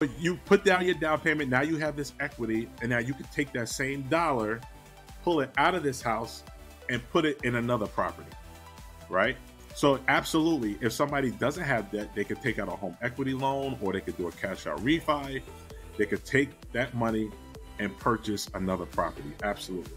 But you put down your down payment, now you have this equity, and now you can take that same dollar, pull it out of this house, and put it in another property, right? So absolutely, if somebody doesn't have debt, they could take out a home equity loan, or they could do a cash out refi. They could take that money and purchase another property. Absolutely.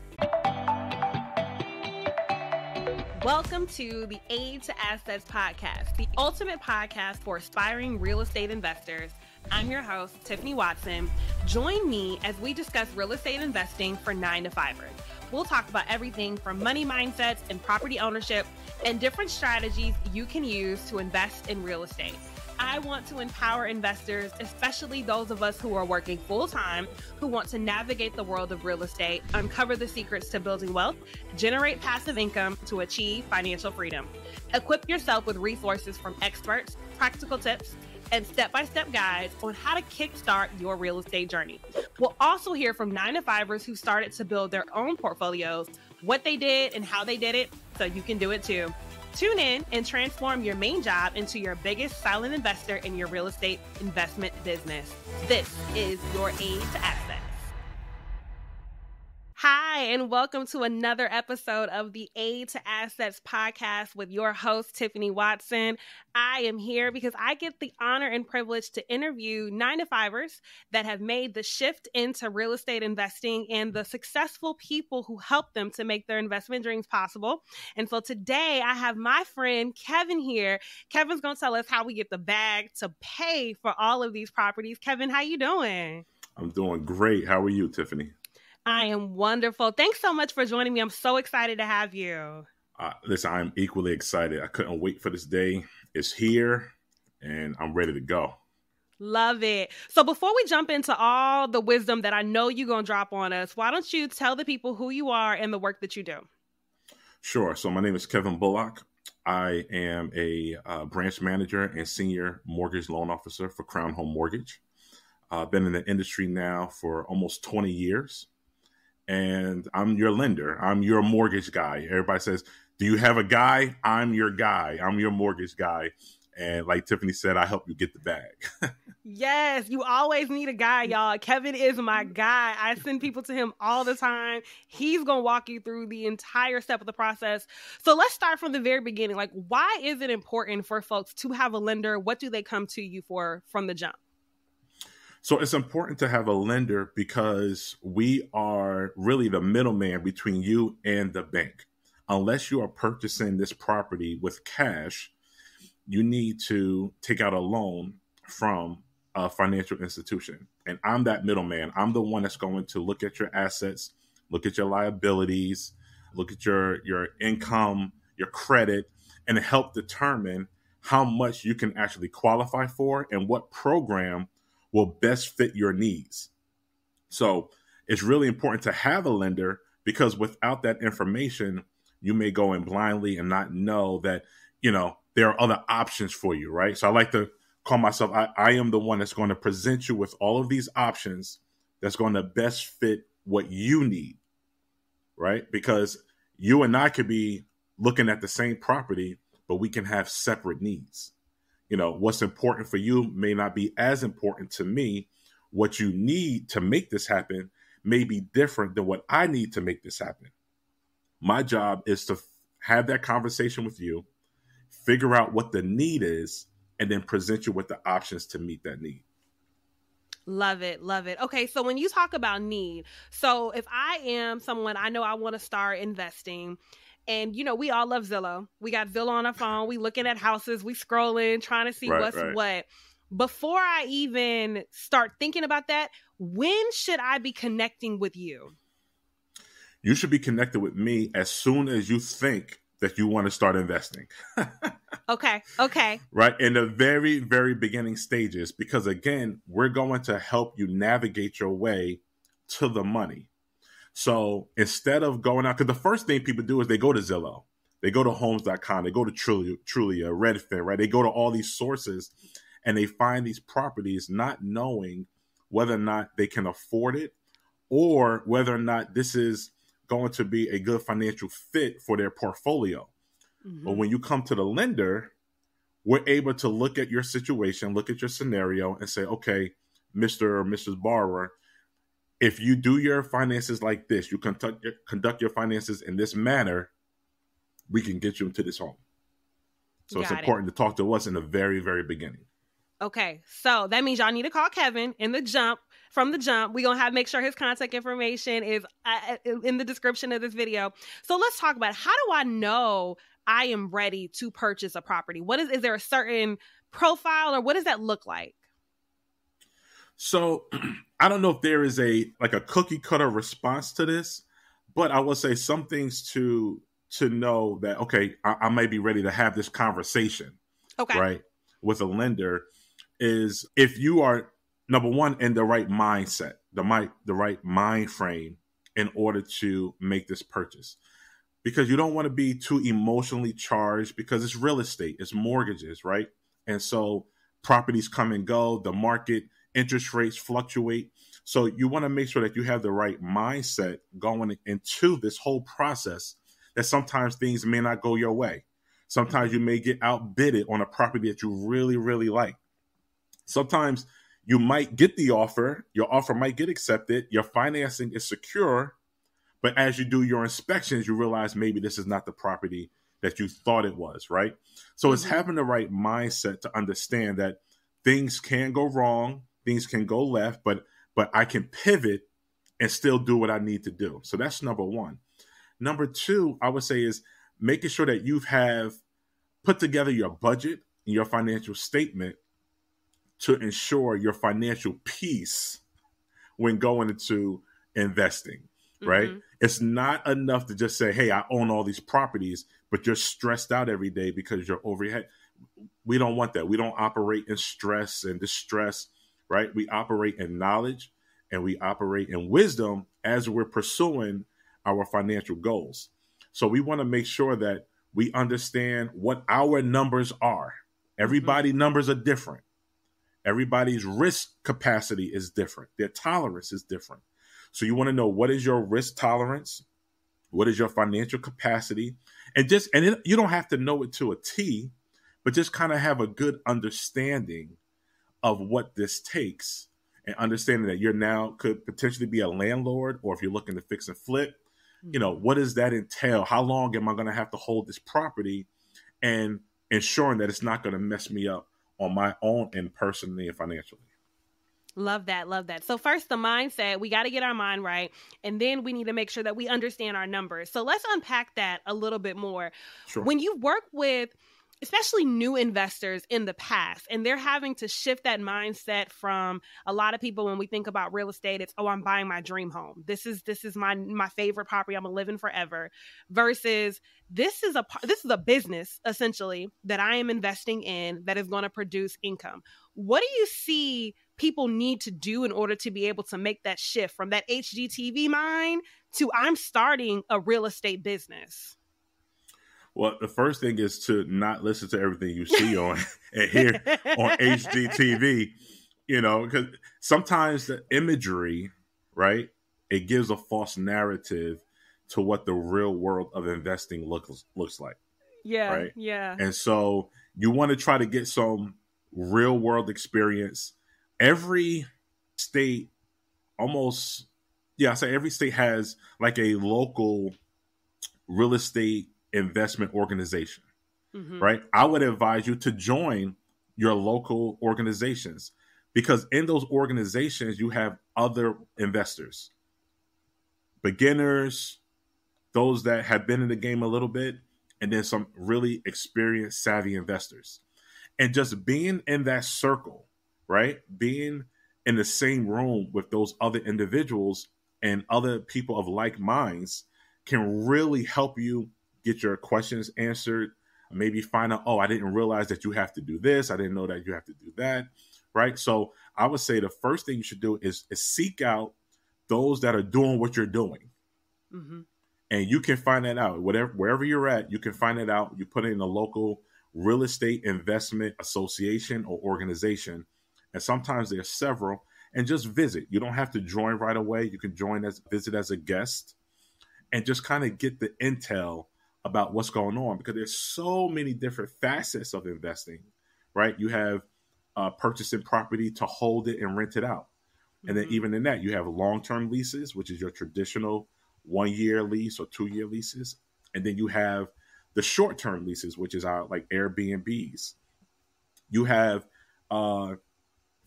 Welcome to the AidToAssets podcast, the ultimate podcast for aspiring real estate investors. I'm your host, Tiffany Watsons. Join me as we discuss real estate investing for 9-to-5ers. We'll talk about everything from money mindsets and property ownership and different strategies you can use to invest in real estate. I want to empower investors, especially those of us who are working full-time, who want to navigate the world of real estate, uncover the secrets to building wealth, generate passive income to achieve financial freedom. Equip yourself with resources from experts, practical tips, and step-by-step guides on how to kickstart your real estate journey. We'll also hear from 9-to-5ers who started to build their own portfolios, what they did and how they did it, so you can do it too. Tune in and transform your main job into your biggest silent investor in your real estate investment business. This is your Aid to Assets. Hi, and welcome to another episode of the Aid to Assets podcast with your host, Tiffany Watsons. I am here because I get the honor and privilege to interview 9-to-5ers that have made the shift into real estate investing and the successful people who help them to make their investment dreams possible. And so today I have my friend Kevin here. Kevin's going to tell us how we get the bag to pay for all of these properties. Kevin, how you doing? I'm doing great. How are you, Tiffany? I am wonderful. Thanks so much for joining me. I'm so excited to have you. Listen, I'm equally excited. I couldn't wait for this day. It's here, and I'm ready to go. Love it. So before we jump into all the wisdom that I know you're going to drop on us, why don't you tell the people who you are and the work that you do? Sure. So my name is Kevin Bullock. I am a branch manager and senior mortgage loan officer for Crown Home Mortgage. I've been in the industry now for almost 20 years. And I'm your lender. I'm your mortgage guy. Everybody says, do you have a guy? I'm your guy. I'm your mortgage guy. And like Tiffany said, I help you get the bag. Yes, you always need a guy, y'all. Kevin is my guy. I send people to him all the time. He's going to walk you through the entire step of the process. So let's start from the very beginning. Like, why is it important for folks to have a lender? What do they come to you for from the jump? So it's important to have a lender because we are really the middleman between you and the bank. Unless you are purchasing this property with cash, you need to take out a loan from a financial institution. And I'm that middleman. I'm the one that's going to look at your assets, look at your liabilities, look at your income, your credit, and help determine how much you can actually qualify for and what program will best fit your needs. So it's really important to have a lender because without that information, you may go in blindly and not know that, there are other options for you, right? So I like to call myself, I am the one that's going to present you with all of these options that's going to best fit what you need, right? Because you and I could be looking at the same property, but we can have separate needs. What's important for you may not be as important to me. What you need to make this happen may be different than what I need to make this happen. My job is to have that conversation with you, figure out what the need is, and then present you with the options to meet that need. Love it. Love it. Okay. So when you talk about need, so if I am someone, I know I want to start investing. And, we all love Zillow. We got Zillow on our phone. We looking at houses. We scrolling, trying to see what's what. Before I even start thinking about that, when should I be connecting with you? You should be connected with me as soon as you think that you want to start investing. Okay. Right. In the very, very beginning stages, because again, we're going to help you navigate your way to the money. So instead of going out, because the first thing people do is they go to Zillow, they go to homes.com, they go to Trulia, Redfin, right? They go to all these sources and they find these properties not knowing whether or not they can afford it or whether or not this is going to be a good financial fit for their portfolio. Mm-hmm. But when you come to the lender, we're able to look at your situation, look at your scenario and say, okay, Mr. or Mrs. Borrower, if you do your finances like this, you conduct your finances in this manner, we can get you into this home. So it's Got it. important to talk to us in the very, very beginning. Okay, so that means y'all need to call Kevin from the jump. We're going to make sure his contact information is in the description of this video. So let's talk about, how do I know I am ready to purchase a property? Is there a certain profile, or what does that look like? So I don't know if there is a cookie cutter response to this, but I will say some things to know that, okay, I may be ready to have this conversation, okay, right, with a lender, is if you are, number one, in the right mindset, the right mind frame in order to make this purchase. Because you don't want to be too emotionally charged, because it's real estate, it's mortgages, right? And so properties come and go, the market, interest rates fluctuate. So you want to make sure that you have the right mindset going into this whole process, that sometimes things may not go your way. Sometimes you may get outbidded on a property that you really, really like. Sometimes you might get the offer, your offer might get accepted, your financing is secure, but as you do your inspections, you realize maybe this is not the property that you thought it was, right? So it's having the right mindset to understand that things can go wrong, things can go left, but I can pivot and still do what I need to do. So that's number one. Number two, I would say, is making sure that you have put together your budget and your financial statement to ensure your financial peace when going into investing, right? Mm-hmm. It's not enough to just say, hey, I own all these properties, but you're stressed out every day because you're overhead. We don't want that. We don't operate in stress and distress, right? We operate in knowledge and we operate in wisdom as we're pursuing our financial goals. So we want to make sure that we understand what our numbers are. Everybody's numbers are different. Everybody's risk capacity is different. Their tolerance is different. So you want to know, what is your risk tolerance? What is your financial capacity? You don't have to know it to a T, but just kind of have a good understanding of what this takes, and understanding that you're now could potentially be a landlord, or if you're looking to fix and flip, what does that entail? How long am I going to have to hold this property, and ensuring that it's not going to mess me up on my own end, personally and financially. Love that. Love that. So first, the mindset, we got to get our mind right. And then we need to make sure that we understand our numbers. So let's unpack that a little bit more. Sure. When you work with especially new investors in the past, and they're having to shift that mindset from, a lot of people, when we think about real estate, it's, oh, I'm buying my dream home. This is my favorite property. I'm living forever, versus this is a business essentially that I am investing in that is going to produce income. What do you see people need to do in order to be able to make that shift from that HGTV mind to, I'm starting a real estate business? Well, the first thing is to not listen to everything you see on and hear on HGTV, because sometimes the imagery, right, it gives a false narrative to what the real world of investing looks like. Yeah, right? Yeah. And so you want to try to get some real world experience. Every state every state has like a local real estate investment organization, right? I would advise you to join your local organizations, because in those organizations, you have other investors, beginners, those that have been in the game a little bit, and then some really experienced, savvy investors. And just being in that circle, right? Being in the same room with those other individuals and other people of like minds can really help you get your questions answered. Maybe find out, oh, I didn't realize that you have to do this. I didn't know that you have to do that, right? So I would say the first thing you should do is seek out those that are doing what you're doing. And you can find that out. Wherever you're at, you can find it out. You put it in a local real estate investment association or organization. And sometimes there's several, and just visit. You don't have to join right away. You can visit as a guest and just kind of get the intel about what's going on, because there's so many different facets of investing, right? You have purchasing property to hold it and rent it out. And then even in that, you have long-term leases, which is your traditional 1-year lease or 2-year leases. And then you have the short-term leases, which is like Airbnbs. You have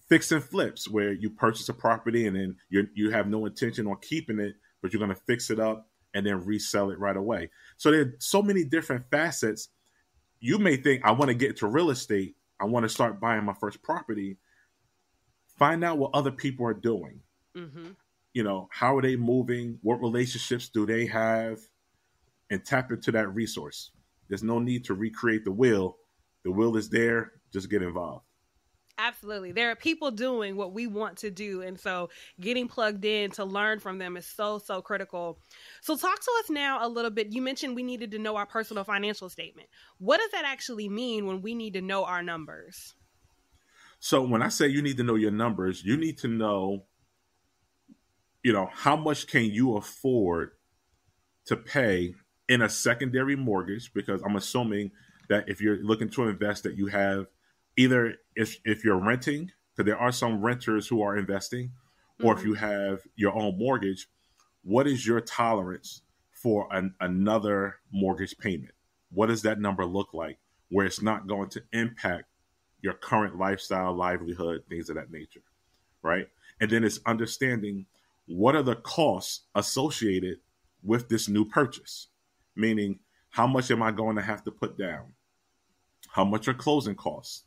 fix and flips, where you purchase a property and then you have no intention on keeping it, but you're going to fix it up and then resell it right away. So there are so many different facets. You may think, I want to get into real estate. I want to start buying my first property. Find out what other people are doing. How are they moving? What relationships do they have? And tap into that resource. There's no need to recreate the wheel. The wheel is there. Just get involved. Absolutely. There are people doing what we want to do. And so getting plugged in to learn from them is so, so critical. So talk to us now a little bit. You mentioned we needed to know our personal financial statement. What does that actually mean when we need to know our numbers? So when I say you need to know your numbers, you need to know, how much can you afford to pay in a secondary mortgage, because I'm assuming that if you're looking to invest, that you have either if you're renting, because there are some renters who are investing, or if you have your own mortgage, what is your tolerance for another mortgage payment? What does that number look like where it's not going to impact your current lifestyle, livelihood, things of that nature, right? And then it's understanding what are the costs associated with this new purchase, meaning how much am I going to have to put down? How much are closing costs?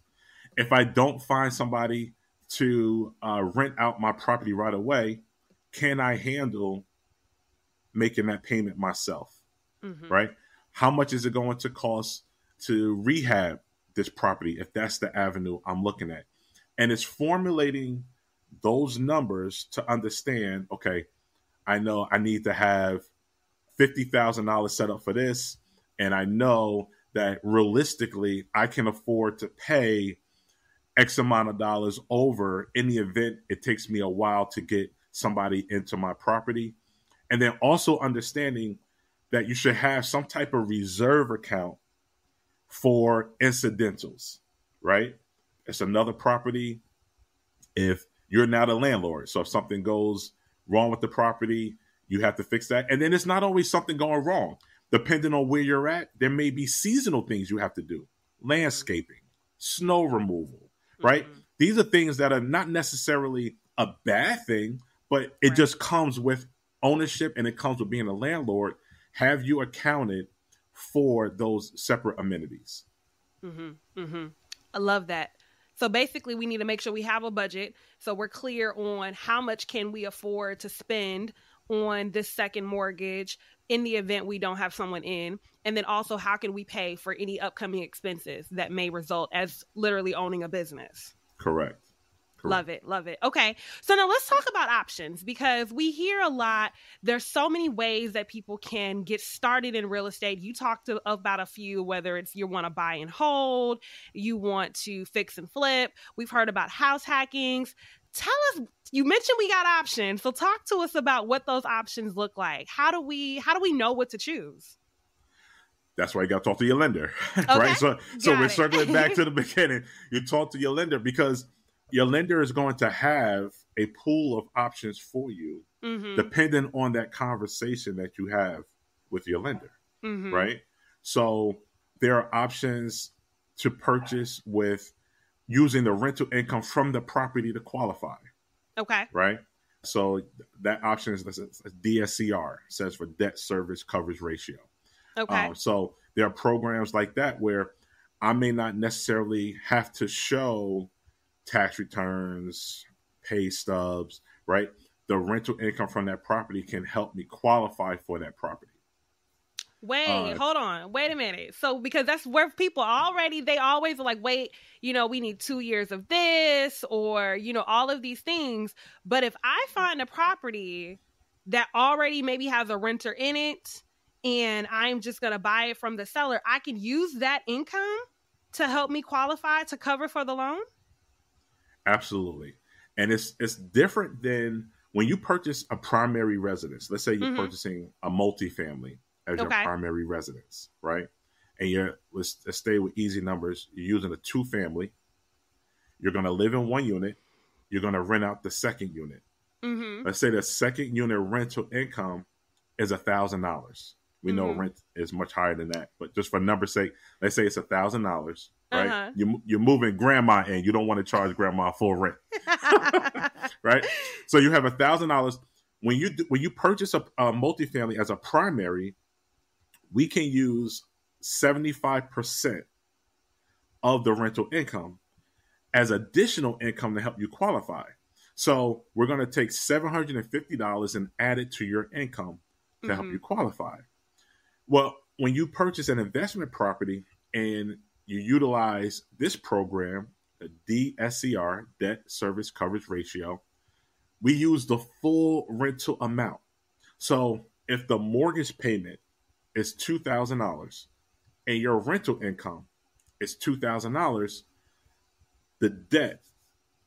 If I don't find somebody to rent out my property right away, can I handle making that payment myself, right? How much is it going to cost to rehab this property if that's the avenue I'm looking at? And it's formulating those numbers to understand, okay, I know I need to have $50,000 set up for this, and I know that realistically I can afford to pay X amount of dollars over in the event it takes me a while to get somebody into my property. And then also understanding that you should have some type of reserve account for incidentals, right? It's another property. If you're not a landlord, so if something goes wrong with the property, you have to fix that. And then it's not always something going wrong. Depending on where you're at, there may be seasonal things you have to do. Landscaping, snow removal, right? These are things that are not necessarily a bad thing, but it just comes with ownership and it comes with being a landlord. Have you accounted for those separate amenities? I love that. So basically we need to make sure we have a budget. So we're clear on how much can we afford to spend on this second mortgage in the event we don't have someone in. And then also, how can we pay for any upcoming expenses that may result as literally owning a business? Correct. Love it. Love it. Okay. So now let's talk about options, because we hear a lot. There's so many ways that people can get started in real estate. You talked about a few, whether it's you want to buy and hold, you want to fix and flip. We've heard about house hackings. Tell us, you mentioned we got options. So talk to us about what those options look like. How do we know what to choose? That's why you got to talk to your lender, right? So we're circling back to the beginning. You talk to your lender because your lender is going to have a pool of options for you, depending on that conversation that you have with your lender, right? So there are options to purchase with using the rental income from the property to qualify. Okay. Right? So that option is DSCR, stands for debt service coverage ratio. Okay. So there are programs like that where I may not necessarily have to show tax returns, pay stubs, right? The rental income from that property can help me qualify for that property. Hold on. Wait a minute. So, because that's where people they always are like, wait, we need 2 years of this or, all of these things. But if I find a property that already maybe has a renter in it and I'm just going to buy it from the seller, I can use that income to help me qualify to cover for the loan? Absolutely. And it's different than when you purchase a primary residence. Let's say you're purchasing a multifamily as your primary residence, right? And let's stay with easy numbers. You're using a 2-family You're going to live in one unit. You're going to rent out the second unit. Mm-hmm. Let's say the second unit rental income is $1,000. We know rent is much higher than that, but just for numbers' sake, let's say it's $1,000, right? Uh-huh. You're moving grandma in. You don't want to charge grandma full rent, right? So you have $1,000. When you purchase a multifamily as a primary, we can use 75% of the rental income as additional income to help you qualify. So we're going to take $750 and add it to your income to help you qualify. Well, when you purchase an investment property and you utilize this program, the DSCR, Debt Service Coverage Ratio, we use the full rental amount. So if the mortgage payment is $2,000 and your rental income is $2,000, the debt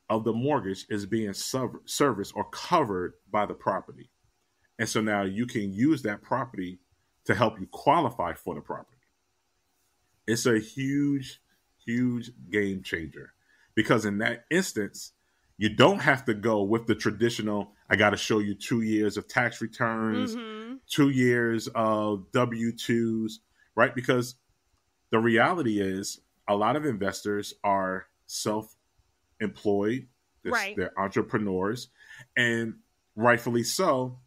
of the mortgage is being serviced or covered by the property. And so now you can use that property to help you qualify for the property. It's a huge, huge game changer, because in that instance, you don't have to go with the traditional, I got to show you 2 years of tax returns, 2 years of W-2s, right? Because the reality is a lot of investors are self-employed, Right. They're entrepreneurs, and rightfully so,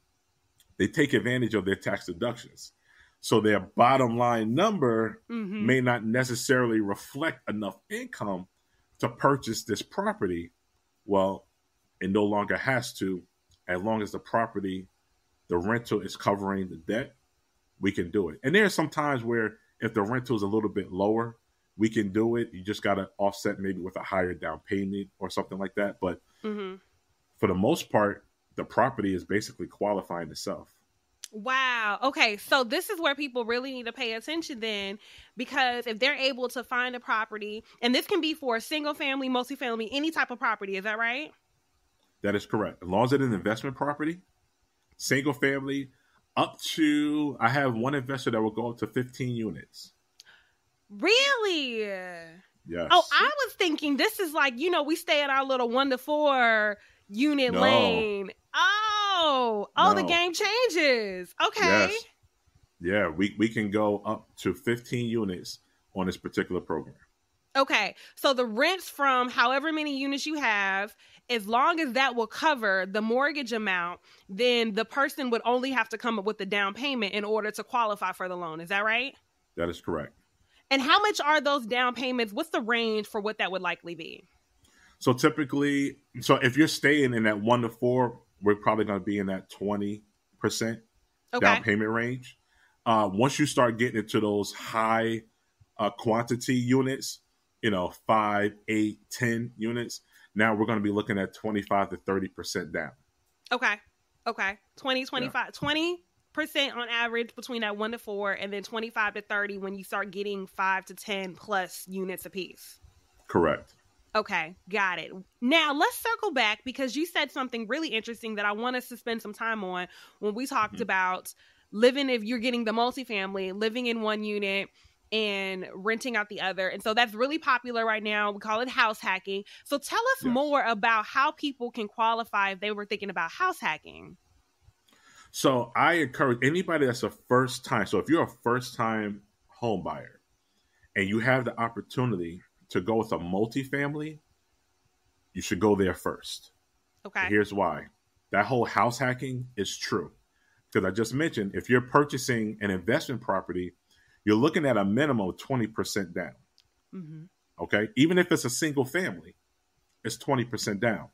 they take advantage of their tax deductions. So their bottom line number may not necessarily reflect enough income to purchase this property. Well, it no longer has to, as long as the property, the rental is covering the debt, we can do it. And there are some times where if the rental is a little bit lower, we can do it. You just got to offset maybe with a higher down payment or something like that. But for the most part, the property is basically qualifying itself. Wow. Okay. So this is where people really need to pay attention then, because if they're able to find a property, and this can be for a single family, multifamily, any type of property. Is that right? That is correct. As long as it's an investment property, single family, up to, I have one investor that will go up to 15 units. Really? Yes. Oh, I was thinking this is like, we stay in our little 1 to 4 unit lane. Oh, no. The game changes. Okay. Yes. Yeah, we can go up to 15 units on this particular program. Okay. So the rents from however many units you have, as long as that will cover the mortgage amount, then the person would only have to come up with the down payment in order to qualify for the loan. Is that right? That is correct. And how much are those down payments? What's the range for what that would likely be? So typically, if you're staying in that 1 to 4, we're probably going to be in that 20% down payment range. Once you start getting into those high quantity units, 5, 8, 10 units, now we're going to be looking at 25 to 30% down. Okay. 20, 25, 20% on average between that 1 to 4, and then 25 to 30 when you start getting 5 to 10 plus units apiece. Correct. Okay, got it. Now let's circle back, because you said something really interesting that I want us to spend some time on when we talked about living, if you're getting the multifamily, living in one unit and renting out the other. And so that's really popular right now. We call it house hacking. So tell us more about how people can qualify if they were thinking about house hacking. So I encourage anybody that's a first time. So if you're a first time home buyer and you have the opportunity to go with a multifamily, you should go there first. Okay. Here's why. That whole house hacking is true. Because I just mentioned, if you're purchasing an investment property, you're looking at a minimum of 20% down. Okay. Even if it's a single family, it's 20% down.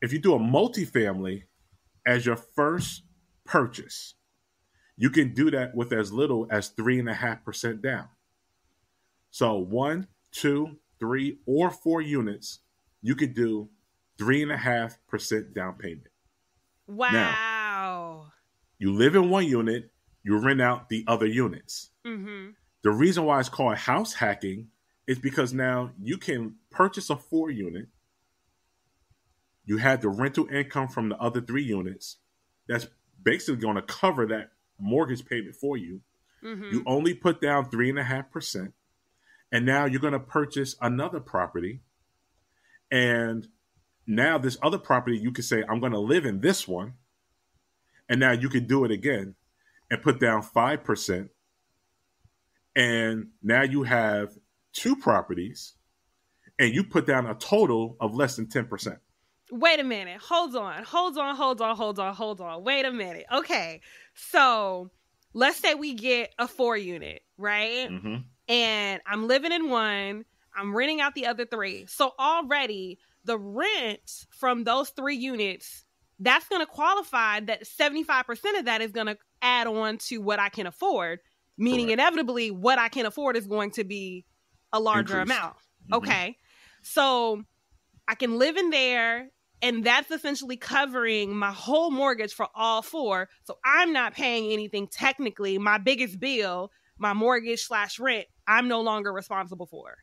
If you do a multifamily as your first purchase, you can do that with as little as 3.5% down. So 1, 2, 3, or 4 units, you could do 3.5% down payment. Wow. Now, you live in one unit, you rent out the other units. The reason why it's called house hacking is because now you can purchase a 4 unit. You had the rental income from the other 3 units. That's basically going to cover that mortgage payment for you. You only put down 3.5%. And now you're going to purchase another property. And now this other property, you could say, I'm going to live in this one. And now you could do it again and put down 5%. And now you have two properties and you put down a total of less than 10%. Wait a minute. Hold on. Wait a minute. Okay. So let's say we get a 4-unit, right? Mm-hmm. And I'm living in one. I'm renting out the other 3. So already the rent from those 3 units, that's going to qualify that 75% of that is going to add on to what I can afford, meaning Correct. Inevitably what I can afford is going to be a larger Increased. amount. Mm-hmm. Okay. So I can live in there, and that's essentially covering my whole mortgage for all 4. So I'm not paying anything technically. My biggest bill, my mortgage / rent, I'm no longer responsible for.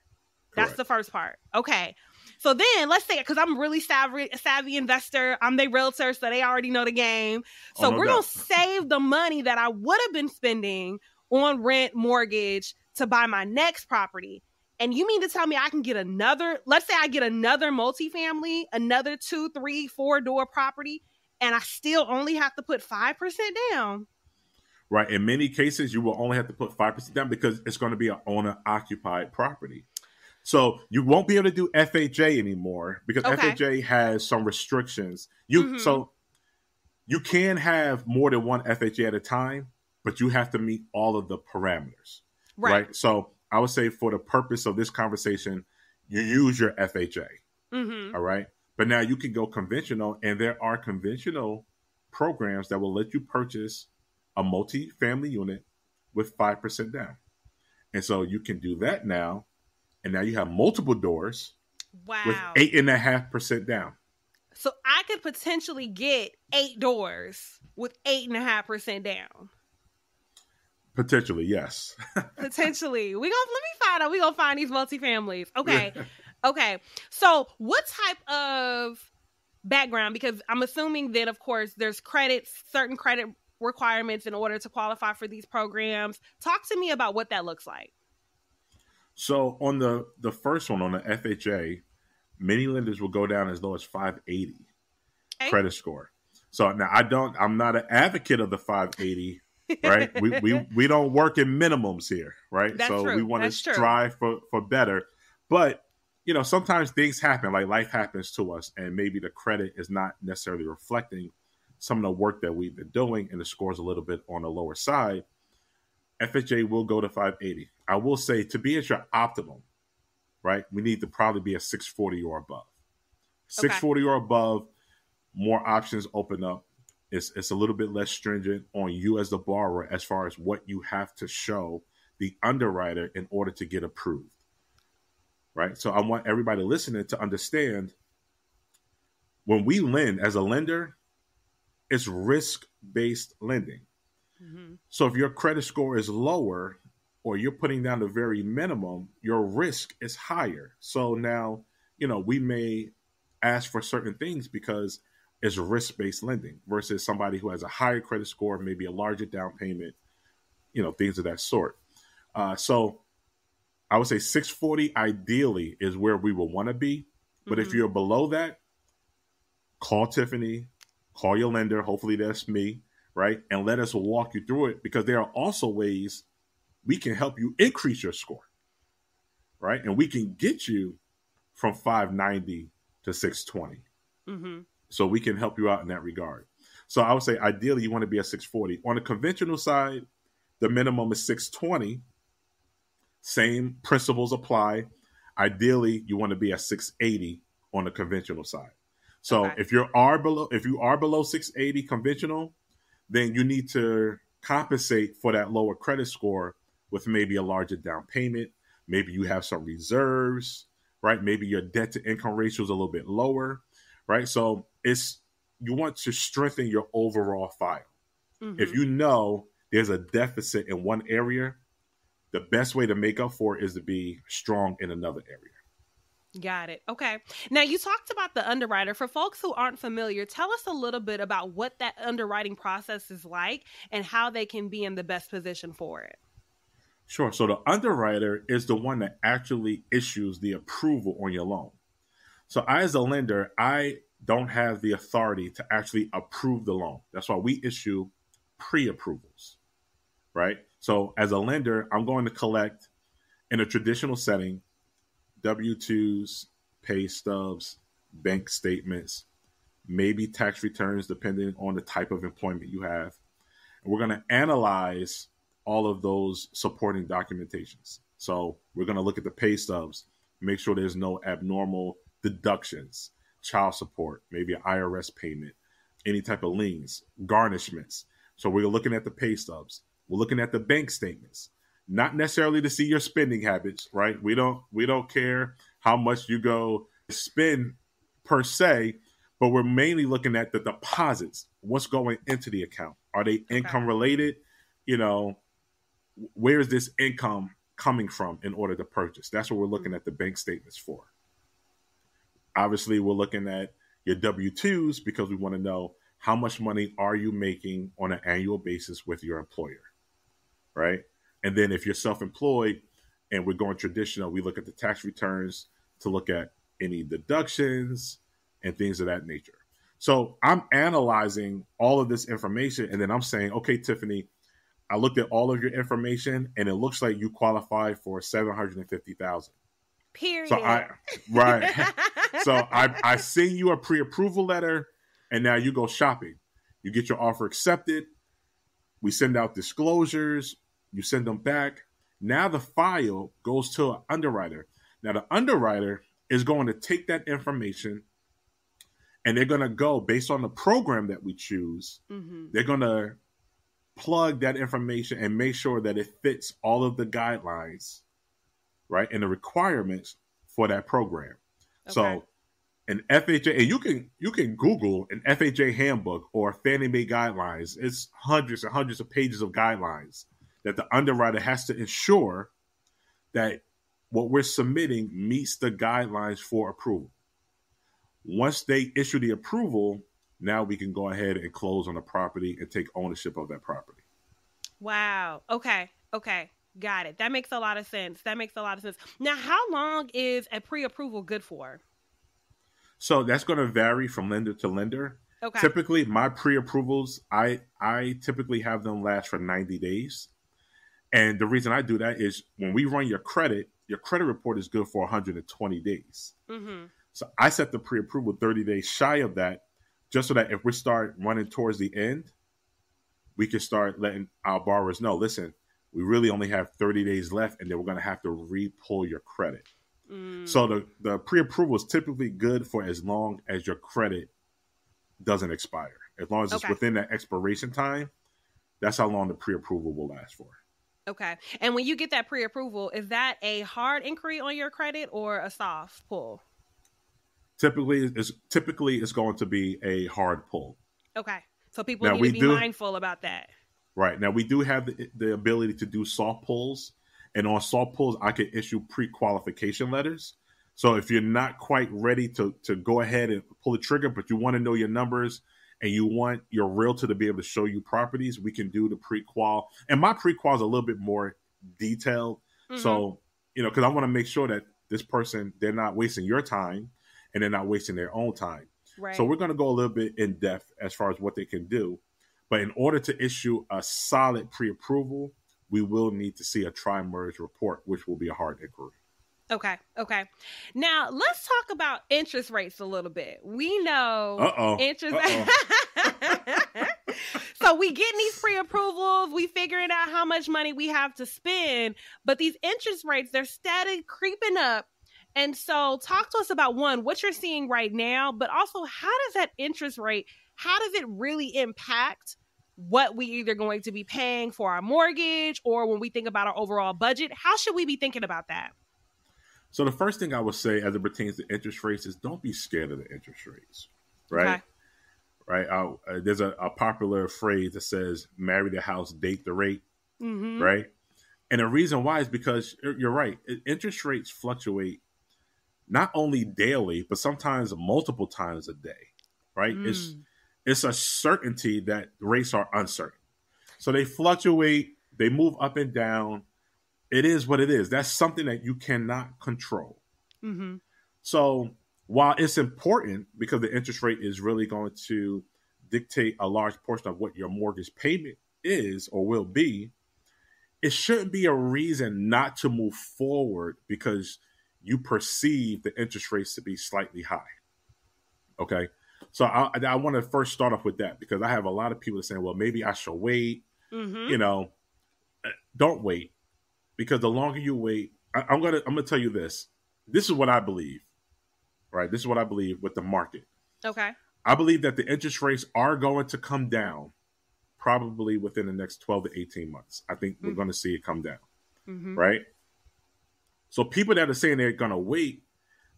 That's Correct. the first part. Okay. So then let's say, because I'm a really savvy investor, I'm the realtor, so they already know the game. So we're going to save the money that I would have been spending on rent, mortgage to buy my next property. And you mean to tell me I can get another, let's say I get another multifamily, another 2, 3, 4 door property, and I still only have to put 5% down. Right. In many cases, you will only have to put 5% down because it's going to be an owner-occupied property. So you won't be able to do FHA anymore because FHA has some restrictions. So you can have more than one FHA at a time, but you have to meet all of the parameters. Right. So I would say for the purpose of this conversation, you use your FHA. Mm-hmm. All right. But now you can go conventional, and there are conventional programs that will let you purchase a multi-family unit with 5% down. And so you can do that now. And now you have multiple doors with 8.5% down. So I could potentially get 8 doors with 8.5% down. Potentially, yes. Potentially. Let me find out. We're going to find these multifamilies. Okay. Okay. So what type of background? Because I'm assuming that, of course, there's certain credit requirements in order to qualify for these programs. Talk to me about what that looks like. So on the first one, on the FHA, many lenders will go down as low as 580 credit score. So now I'm not an advocate of the 580, right? we don't work in minimums here, right? That's so true. We want to strive for better. But, sometimes things happen, like life happens to us, and maybe the credit is not necessarily reflecting some of the work that we've been doing, and the score's a little bit on the lower side. FHA will go to 580. I will say, to be at your optimum, right, we need to probably be a 640 or above. 640 or above, more options open up. It's a little bit less stringent on you as the borrower as far as what you have to show the underwriter in order to get approved, right? So I want everybody listening to understand, when we lend as a lender, it's risk-based lending. Mm-hmm. So if your credit score is lower, or you're putting down the very minimum, your risk is higher. So now, we may ask for certain things because it's risk-based lending versus somebody who has a higher credit score, maybe a larger down payment, things of that sort. So I would say 640 ideally is where we will want to be. But if you're below that, call Tiffany, call your lender. Hopefully that's me, right? And let us walk you through it, because there are also ways we can help you increase your score, right? And we can get you from 590 to 620. Mm-hmm. So we can help you out in that regard. So I would say ideally you want to be at 640. On the conventional side, the minimum is 620. Same principles apply. Ideally, you want to be at 680 on the conventional side. So if you are below 680 conventional, then you need to compensate for that lower credit score with maybe a larger down payment. Maybe you have some reserves, right? Maybe your debt to income ratio is a little bit lower, right? So you want to strengthen your overall file. Mm-hmm. If you know there's a deficit in one area, the best way to make up for it is to be strong in another area. Got it. Okay. Now, you talked about the underwriter. For folks who aren't familiar, tell us a little bit about what that underwriting process is like and how they can be in the best position for it. Sure. So the underwriter is the one that actually issues the approval on your loan. So I, as a lender, I don't have the authority to actually approve the loan. That's why we issue pre-approvals, right? So as a lender, I'm going to collect, in a traditional setting, W-2s, pay stubs, bank statements, maybe tax returns, depending on the type of employment you have. And we're going to analyze all of those supporting documentations. So we're going to look at the pay stubs, make sure there's no abnormal deductions, child support, maybe an IRS payment, any type of liens, garnishments. So we're looking at the pay stubs. We're looking at the bank statements, not necessarily to see your spending habits, right? We don't care how much you go spend per se, but we're mainly looking at the deposits, what's going into the account. Are they income related? You know, where is this income coming from in order to purchase? That's what we're looking at the bank statements for. Obviously, we're looking at your W-2s because we want to know how much money are you making on an annual basis with your employer, right? And then if you're self-employed and we're going traditional, we look at the tax returns to look at any deductions and things of that nature. So I'm analyzing all of this information, and then I'm saying, okay, Tiffany, I looked at all of your information, and it looks like you qualify for $750,000. Period. So I send you a pre-approval letter, and now you go shopping. You get your offer accepted. We send out disclosures. You send them back. Now the file goes to an underwriter. Now the underwriter is going to take that information, and they're going to go based on the program that we choose. Mm-hmm. They're going to plug that information and make sure that it fits all of the guidelines, right, and the requirements for that program. Okay. So an FHA, and you can Google an FHA handbook or Fannie Mae guidelines. It's hundreds and hundreds of pages of guidelines that the underwriter has to ensure that what we're submitting meets the guidelines for approval. Once they issue the approval, now we can go ahead and close on the property and take ownership of that property. Wow. Okay. Got it. That makes a lot of sense. Now, how long is a pre-approval good for? So that's going to vary from lender to lender. Okay. Typically, my pre-approvals, I typically have them last for 90 days. And the reason I do that is when we run your credit report is good for 120 days. Mm-hmm. So I set the pre-approval 30 days shy of that, just so that if we start running towards the end, we can start letting our borrowers know, listen, we really only have 30 days left, and then we're going to have to re-pull your credit. Mm. So the pre-approval is typically good for as long as your credit doesn't expire. As long as it's within that expiration time, that's how long the pre-approval will last for. Okay. And when you get that pre-approval, is that a hard inquiry on your credit or a soft pull? Typically, it's going to be a hard pull. Okay. So people need to be mindful about that. Right. Now, we do have the ability to do soft pulls. And on soft pulls, I can issue pre-qualification letters. So if you're not quite ready to go ahead and pull the trigger, but you want to know your numbers and you want your realtor to be able to show you properties, we can do the pre-qual. And my pre-qual is a little bit more detailed. Mm-hmm. So, because I want to make sure that this person, they're not wasting your time and they're not wasting their own time. Right. So we're going to go a little bit in depth as far as what they can do. But in order to issue a solid pre-approval, we will need to see a tri-merge report, which will be a hard inquiry. Okay. Now, let's talk about interest rates a little bit. We know interest. So we getting these pre-approvals, we figuring out how much money we have to spend, but these interest rates, they're steady creeping up. And so talk to us about, one, what you're seeing right now, but also how does that interest rate, how does it really impact what we either going to be paying for our mortgage or when we think about our overall budget? How should we be thinking about that? So the first thing I would say as it pertains to interest rates is don't be scared of the interest rates, right? Okay. Right. There's a popular phrase that says, marry the house, date the rate, mm-hmm. right? And the reason why is because you're right. Interest rates fluctuate not only daily, but sometimes multiple times a day, right? It's a certainty that rates are uncertain. So they fluctuate, they move up and down. It is what it is. That's something that you cannot control. Mm-hmm. So while it's important because the interest rate is really going to dictate a large portion of what your mortgage payment is or will be, it shouldn't be a reason not to move forward because you perceive the interest rates to be slightly high. Okay. So I want to first start off with that because I have a lot of people saying, well, maybe I should wait. You know, don't wait, because the longer you wait, I'm gonna tell you this. This is what I believe, right? This is what I believe with the market. Okay. I believe that the interest rates are going to come down probably within the next 12 to 18 months. I think we're going to see it come down, right? So people that are saying they're going to wait,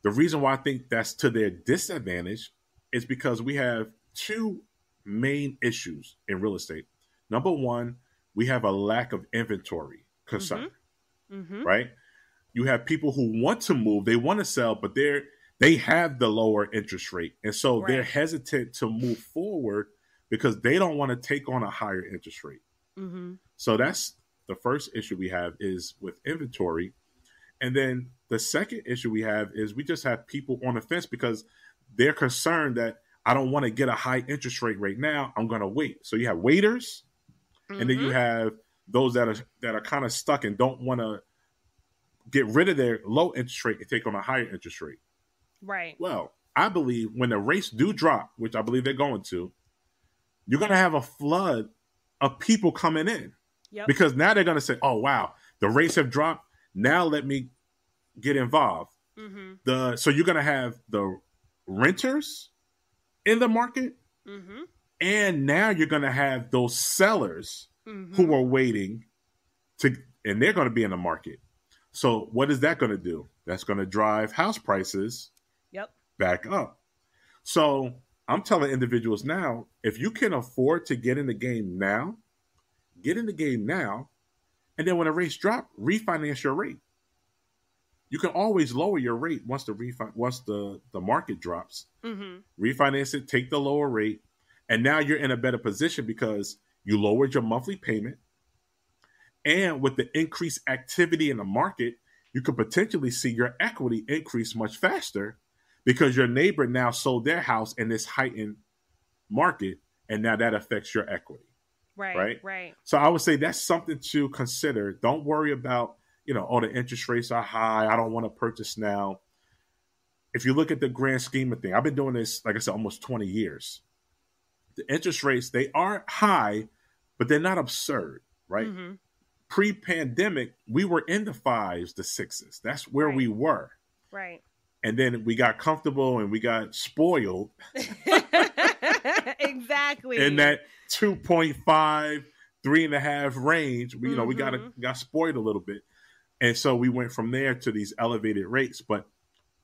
the reason why I think that's to their disadvantage is because we have two main issues in real estate. Number one, we have a lack of inventory concern, right? You have people who want to move, they want to sell, but they have the lower interest rate. And so they're hesitant to move forward because they don't want to take on a higher interest rate. So that's the first issue we have is with inventory. And then the second issue we have is we just have people on the fence because they're concerned that I don't want to get a high interest rate right now. I'm going to wait. So you have waiters, and then you have those that are kind of stuck and don't want to get rid of their low interest rate and take on a higher interest rate. Right. Well, I believe when the rates do drop, which I believe they're going to, you're going to have a flood of people coming in. Because now they're going to say, oh, wow, the rates have dropped. Now let me get involved. So you're going to have the renters in the market. And now you're going to have those sellers who are waiting and they're going to be in the market. So what is that going to do? That's going to drive house prices back up. So I'm telling individuals now, if you can afford to get in the game now, get in the game now. And then when the rates drop, refinance your rate. You can always lower your rate once the market drops. Refinance it, take the lower rate. And now you're in a better position because you lowered your monthly payment. And with the increased activity in the market, you could potentially see your equity increase much faster because your neighbor now sold their house in this heightened market. And now that affects your equity. Right. So I would say that's something to consider. Don't worry about, oh, the interest rates are high. I don't want to purchase now. If you look at the grand scheme of things, I've been doing this, like I said, almost 20 years. The interest rates, they are high, but they're not absurd, right? Pre-pandemic, we were in the 5s, the 6s. That's where we were. Right. And then we got comfortable and we got spoiled. Exactly. In that 2.5, 3.5 range, we got spoiled a little bit. And so we went from there to these elevated rates, but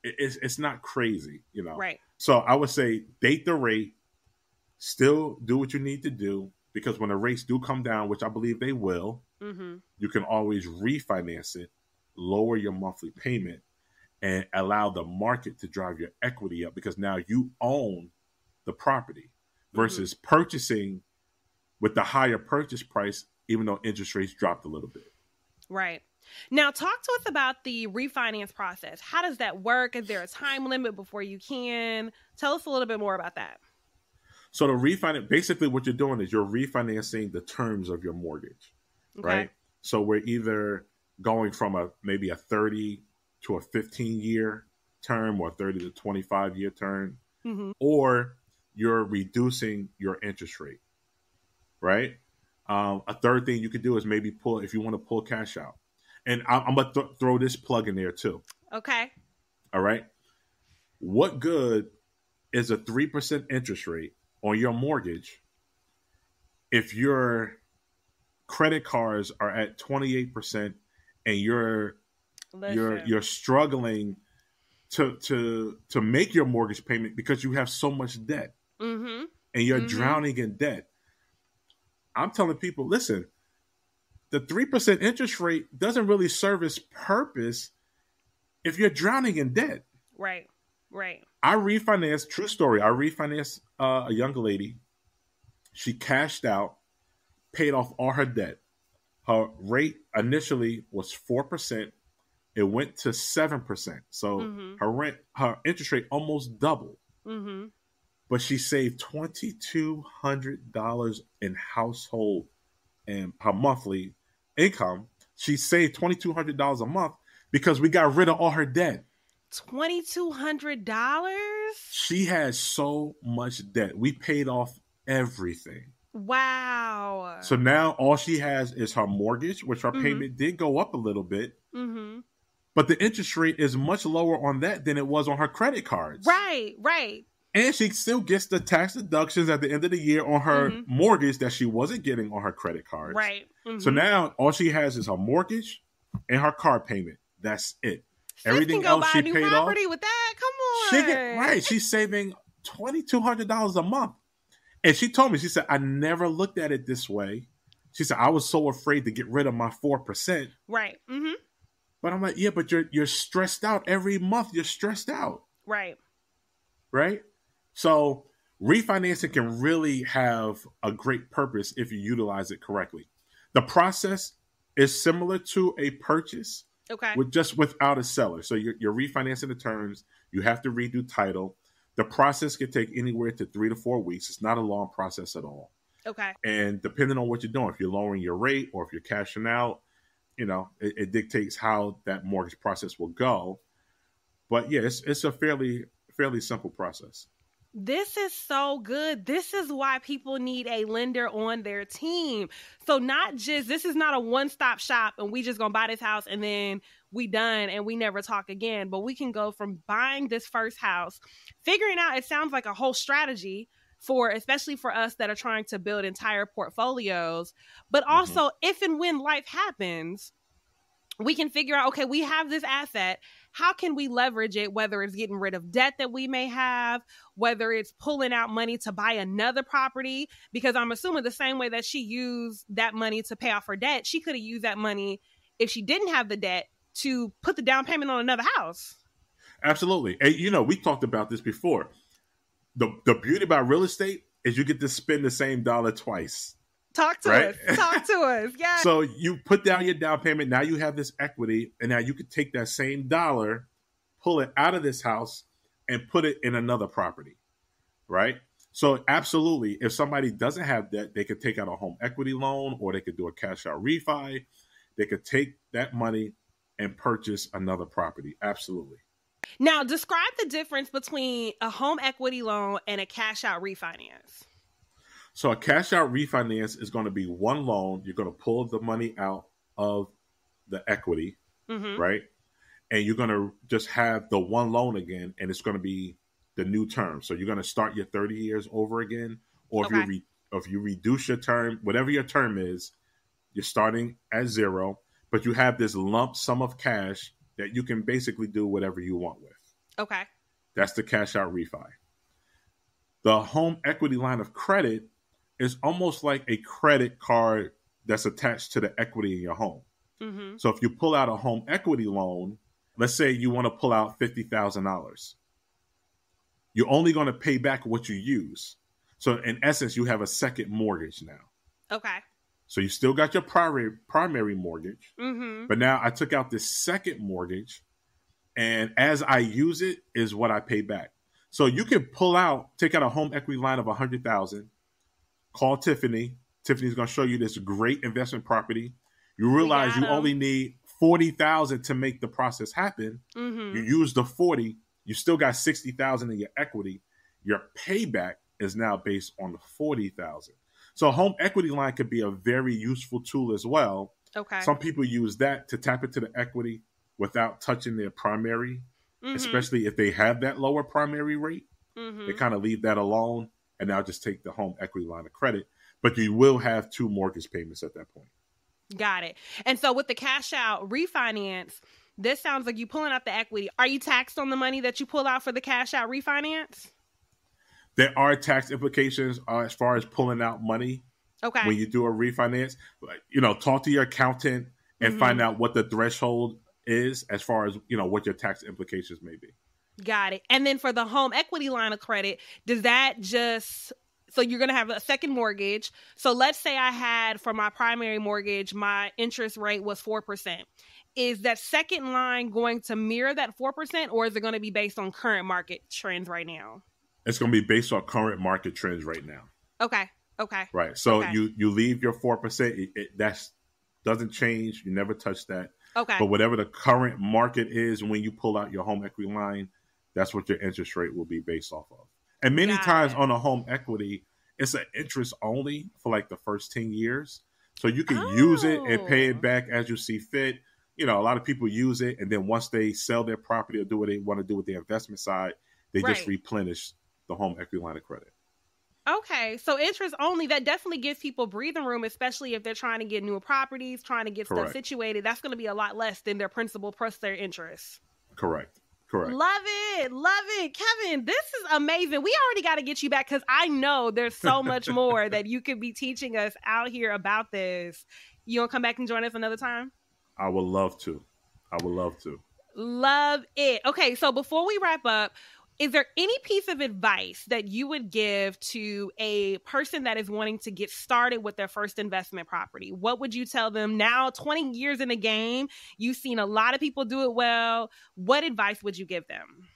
it's not crazy, Right. So I would say date the rate, still do what you need to do, because when the rates do come down, which I believe they will, you can always refinance it, lower your monthly payment, and allow the market to drive your equity up because now you own the property versus purchasing with the higher purchase price, even though interest rates dropped a little bit. Right. Now, talk to us about the refinance process. How does that work? Is there a time limit before you can? Tell us a little bit more about that. So the refinance, basically what you're doing is you're refinancing the terms of your mortgage, right? So we're either going from maybe a 30 to a 15-year term or 30 to 25-year term, or you're reducing your interest rate, right? A third thing you could do is maybe if you want to pull cash out. And I'm going to throw this plug in there too. Okay. All right. What good is a 3% interest rate on your mortgage if your credit cards are at 28% and you're struggling to make your mortgage payment because you have so much debt and you're drowning in debt? I'm telling people, listen, the 3% interest rate doesn't really serve its purpose if you're drowning in debt. Right. I refinanced, true story, a young lady. She cashed out, paid off all her debt. Her rate initially was 4%. it went to 7%. So her interest rate almost doubled. But she saved $2,200 in household and her monthly income. She saved $2,200 a month because we got rid of all her debt. $2,200? She has so much debt. We paid off everything. Wow. So now all she has is her mortgage, which her payment did go up a little bit. But the interest rate is much lower on that than it was on her credit cards. Right. And she still gets the tax deductions at the end of the year on her mortgage that she wasn't getting on her credit cards. Right. So now all she has is her mortgage and her car payment. That's it. Everything else she paid off. With that, come on. She's saving $2,200 a month. And she told me, she said, I never looked at it this way. She said, I was so afraid to get rid of my 4%. Right. But I'm like, yeah, but you're stressed out every month. You're stressed out. Right. So refinancing can really have a great purpose if you utilize it correctly. The process is similar to a purchase, just without a seller. So you're refinancing the terms. You have to redo title. The process can take anywhere to 3 to 4 weeks. It's not a long process at all. And depending on what you're doing, if you're lowering your rate or if you're cashing out, it dictates how that mortgage process will go. But yeah, it's a fairly simple process. This is so good. This is why people need a lender on their team. So this is not a one-stop shop and we just gonna buy this house and then we done and we never talk again. But we can go from buying this first house, figuring out, it sounds like a whole strategy especially for us that are trying to build entire portfolios, but also if and when life happens, we can figure out, okay, we have this asset. How can we leverage it, whether it's getting rid of debt that we may have, whether it's pulling out money to buy another property? Because I'm assuming the same way that she used that money to pay off her debt, she could have used that money if she didn't have the debt to put the down payment on another house. Absolutely. And, we talked about this before. The beauty about real estate is you get to spend the same dollar twice. Talk to us. Yeah. So you put down your down payment. Now you have this equity, and now you could take that same dollar, pull it out of this house, and put it in another property, right? So absolutely, if somebody doesn't have that, they could take out a home equity loan, or they could do a cash out refi. They could take that money and purchase another property. Absolutely. Now, describe the difference between a home equity loan and a cash out refinance. So a cash out refinance is going to be one loan. You're going to pull the money out of the equity, right? And you're going to just have the one loan again, and it's going to be the new term. So you're going to start your 30 years over again, or if you reduce your term, whatever your term is, you're starting at zero, but you have this lump sum of cash that you can basically do whatever you want with. Okay. That's the cash out refi. The home equity line of credit is almost like a credit card that's attached to the equity in your home. So if you pull out a home equity loan, let's say you want to pull out $50,000, you're only going to pay back what you use. So in essence, you have a second mortgage now. Okay. So you still got your primary mortgage, but now I took out this second mortgage, and as I use it is what I pay back. So you can take out a home equity line of $100,000. Call Tiffany. Tiffany's going to show you this great investment property. You realize you only need $40,000 to make the process happen. You use the 40, you still got $60,000 in your equity. Your payback is now based on the $40,000. So a home equity line could be a very useful tool as well. Okay. Some people use that to tap into the equity without touching their primary, especially if they have that lower primary rate. They kind of leave that alone and now just take the home equity line of credit. But you will have 2 mortgage payments at that point. Got it. And so with the cash out refinance, this sounds like you pulling out the equity. Are you taxed on the money that you pull out for the cash out refinance? There are tax implications as far as pulling out money. Okay. When you do a refinance, talk to your accountant and find out what the threshold is as far as, what your tax implications may be. Got it. And then for the home equity line of credit, so you're going to have a second mortgage. So let's say I had, for my primary mortgage, my interest rate was 4%. is that second line going to mirror that 4%, or is it going to be based on current market trends right now? It's going to be based on current market trends right now. Okay. Right. So you leave your 4%. That doesn't change. You never touch that. Okay. But whatever the current market is when you pull out your home equity line, that's what your interest rate will be based off of. And many times on a home equity, it's an interest only for like the first 10 years. So you can use it and pay it back as you see fit. A lot of people use it, and then once they sell their property or do what they want to do with the investment side, they just replenish the home equity line of credit. Okay, so interest only, that definitely gives people breathing room, especially if they're trying to get newer properties, trying to get stuff situated. That's going to be a lot less than their principal plus their interest. Correct. Love it. Kevin, this is amazing. We already got to get you back because I know there's so much more that you could be teaching us out here about this. You want to come back and join us another time? I would love to. Love it. Okay, so before we wrap up, is there any piece of advice that you would give to a person that is wanting to get started with their first investment property? What would you tell them now, 20 years in the game? You've seen a lot of people do it well. What advice would you give them?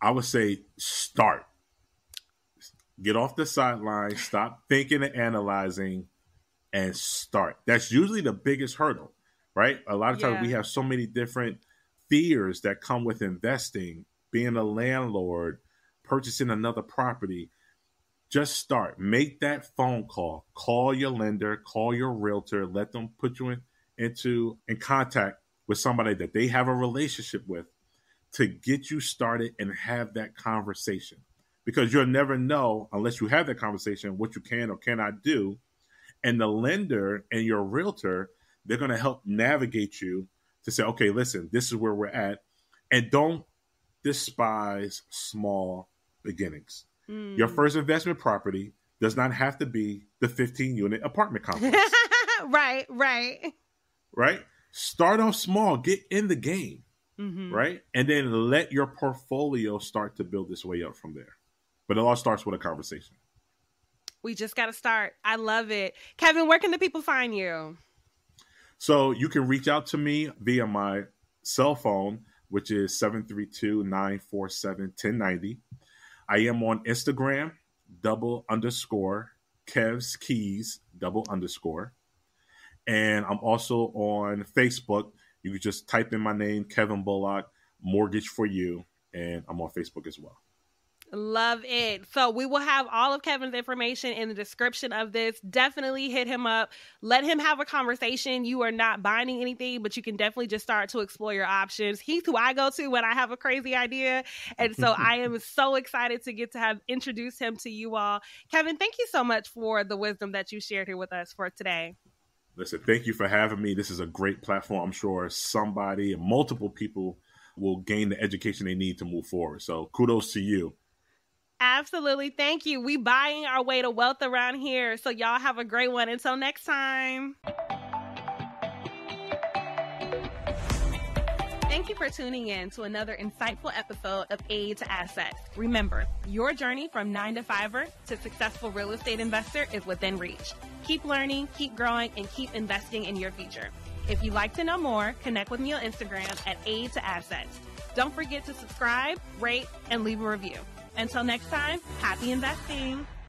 I would say start. Get off the sideline. Stop thinking and analyzing and start. That's usually the biggest hurdle, right? A lot of times we have so many different fears that come with investing. Being a landlord, purchasing another property, just start. Make that phone call. Call your lender, call your realtor, let them put you in contact with somebody that they have a relationship with to get you started and have that conversation. Because you'll never know, unless you have that conversation, what you can or cannot do. And the lender and your realtor, they're going to help navigate you to say, okay, listen, this is where we're at. And don't despise small beginnings. Your first investment property does not have to be the 15-unit apartment complex. Right. Start off small, get in the game, right? And then let your portfolio start to build its way up from there. But it all starts with a conversation. We just got to start. I love it. Kevin, where can the people find you? So you can reach out to me via my cell phone, which is 732-947-1090. I am on Instagram, _Kev's Keys, _. And I'm also on Facebook. You can just type in my name, Kevin Bullock, Mortgage for You, and I'm on Facebook as well. Love it. So we will have all of Kevin's information in the description of this. Definitely hit him up. Let him have a conversation. You are not binding anything, but you can definitely just start to explore your options. He's who I go to when I have a crazy idea. And so I am so excited to get to have introduced him to you all. Kevin, thank you so much for the wisdom that you shared here with us for today. Listen, thank you for having me. This is a great platform. I'm sure somebody and multiple people will gain the education they need to move forward. So kudos to you. Absolutely. Thank you. We buying our way to wealth around here. So y'all have a great one. Until next time. Thank you for tuning in to another insightful episode of AidToAssets. Remember, your journey from 9-to-5er to successful real estate investor is within reach. Keep learning, keep growing, and keep investing in your future. If you'd like to know more, connect with me on Instagram at AidToAssets. Don't forget to subscribe, rate, and leave a review. Until next time, happy investing.